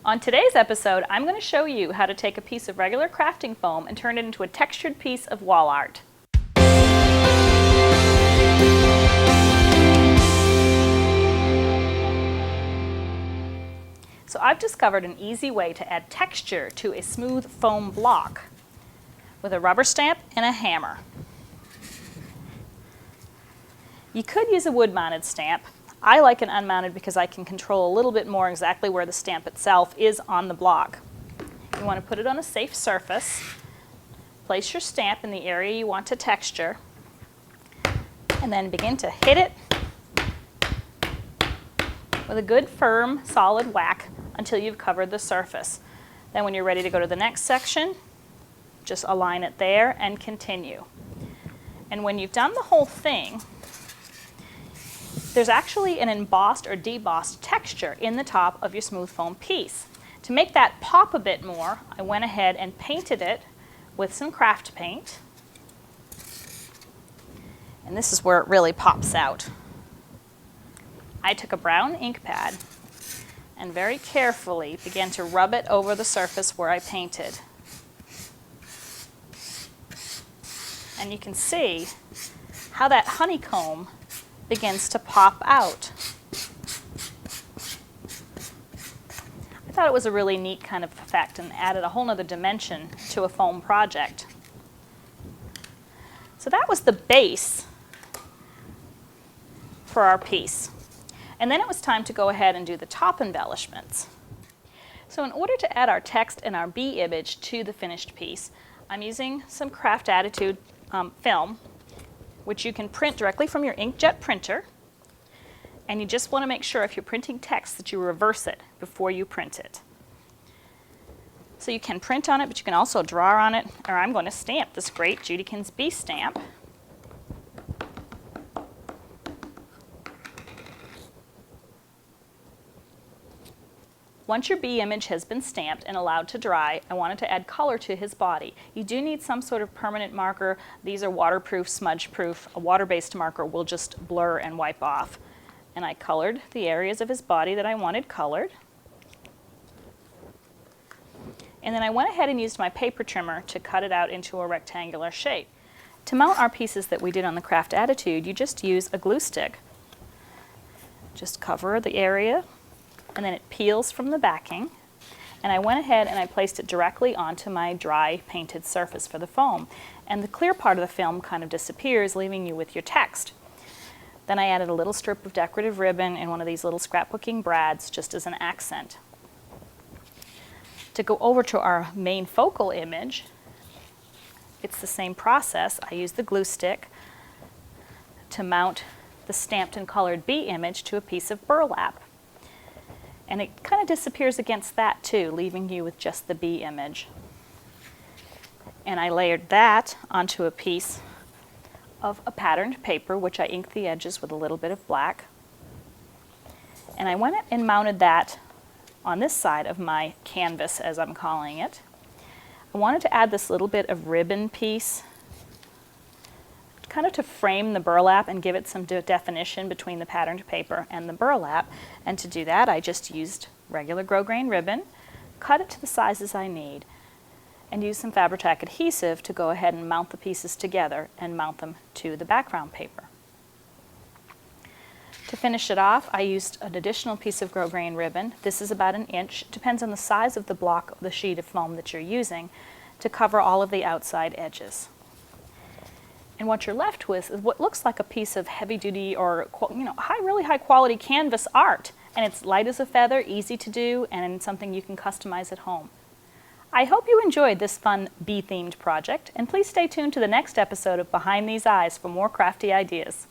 On today's episode, I'm going to show you how to take a piece of regular crafting foam and turn it into a textured piece of wall art. So I've discovered an easy way to add texture to a smooth foam block with a rubber stamp and a hammer. You could use a wood-mounted stamp. I like an unmounted because I can control a little bit more exactly where the stamp itself is on the block. You want to put it on a safe surface, place your stamp in the area you want to texture, and then begin to hit it with a good, firm, solid whack until you've covered the surface. Then when you're ready to go to the next section, just align it there and continue. And when you've done the whole thing, there's actually an embossed or debossed texture in the top of your smooth foam piece. To make that pop a bit more, I went ahead and painted it with some craft paint. And this is where it really pops out. I took a brown ink pad and very carefully began to rub it over the surface where I painted. And you can see how that honeycomb begins to pop out. I thought it was a really neat kind of effect and added a whole nother dimension to a foam project. So that was the base for our piece. And then it was time to go ahead and do the top embellishments. So in order to add our text and our bee image to the finished piece, I'm using some Craft Attitude film, which you can print directly from your inkjet printer. And you just want to make sure if you're printing text that you reverse it before you print it. So you can print on it, but you can also draw on it, or I'm going to stamp this great Judykins bee stamp. Once your bee image has been stamped and allowed to dry, I wanted to add color to his body. You do need some sort of permanent marker. These are waterproof, smudge-proof. A water-based marker will just blur and wipe off. And I colored the areas of his body that I wanted colored. And then I went ahead and used my paper trimmer to cut it out into a rectangular shape. To mount our pieces that we did on the Craft Attitude, you just use a glue stick. Just cover the area, and then it peels from the backing. And I went ahead and I placed it directly onto my dry painted surface for the foam. And the clear part of the film kind of disappears, leaving you with your text. Then I added a little strip of decorative ribbon and one of these little scrapbooking brads just as an accent. To go over to our main focal image, it's the same process. I use the glue stick to mount the stamped and colored bee image to a piece of burlap. And it kind of disappears against that too, leaving you with just the bee image. And I layered that onto a piece of a patterned paper, which I inked the edges with a little bit of black. And I went and mounted that on this side of my canvas, as I'm calling it. I wanted to add this little bit of ribbon piece, kind of to frame the burlap and give it some definition between the patterned paper and the burlap. And to do that, I just used regular grosgrain ribbon, cut it to the sizes I need, and use some Fabri-Tac adhesive to go ahead and mount the pieces together and mount them to the background paper. To finish it off, I used an additional piece of grosgrain ribbon. This is about 1 inch, depends on the size of the block of the sheet of foam that you're using, to cover all of the outside edges. And what you're left with is what looks like a piece of heavy-duty or really high-quality canvas art. And it's light as a feather, easy to do, and something you can customize at home. I hope you enjoyed this fun bee-themed project, and please stay tuned to the next episode of Behind These Eyes for more crafty ideas.